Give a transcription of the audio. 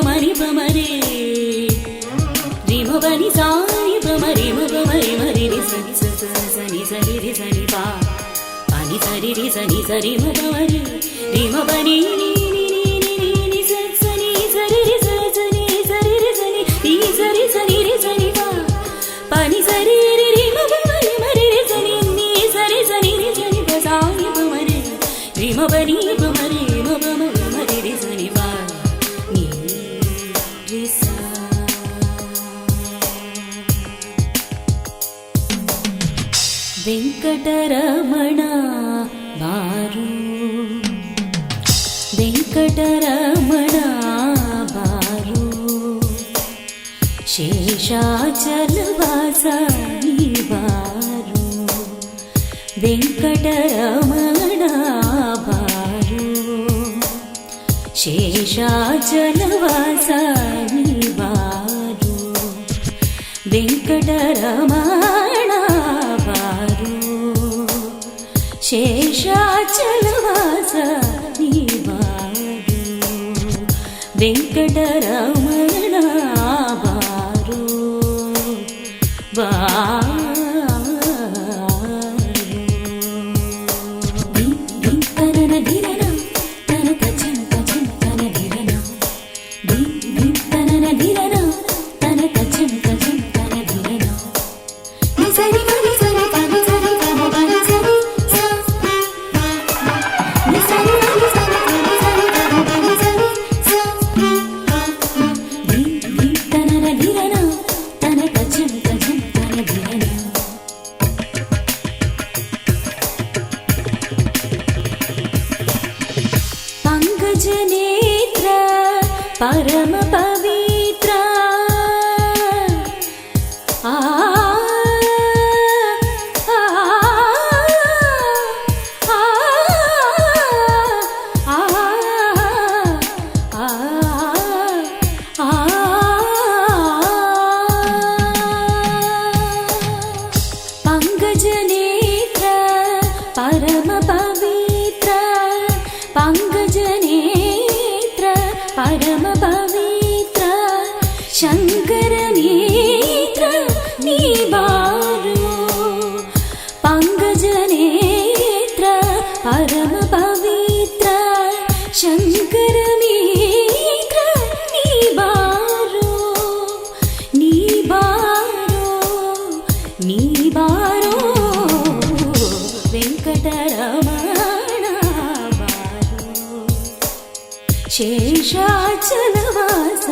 పమరి పమరే రిమ బని సాయి పమరి పమరి మరి రి సని సని సరి రి సని పా పని సరి రి సని సరి మ పమరి రిమ బని ని ని ని ని ని సని సరి రి సని సరి రి సని ని సరి సని రి సని పా పని సరి రి రిమ పమరి మరి రి సని ని సరి సని రి సని పా సాయి పమరి రిమ బని పమరి మ పమరి మరి రి సని పా ని రి సా వెంకటరమణ బారు వెంకటరమణ బారు శేషాచలవాస బారు వెంకటరమణ బారు శేషాచలవాస బారు వెంకటరమణ బారు శేషాచలవాస బారు వెంకటరమణ బారు తన ధిరన తన కచం కచం తన ధిరన తన ధిరన తన కచం కచం తన ధిరన నిసరి మరి సరి కని సరి కని బని సరి సా నిసరి మరి సరి కని సరి కని బని సరి సా తన ధిరన తన కచం కచం తన ధిరన పంకజనేత్ర పరమ పవిత్ర ఆ పంకజనేత్ర పరమ పవిత్ర పంకజనేత్ర పరమ పవిత్ర శంకర నేత్ర నీ బారు పంకజనేత్ర పరమ పవిత్ర శంకర నేత్ర నీ బారు నీ బారు నీ బారు వెంకటరమణ బారు శేషాచలవాస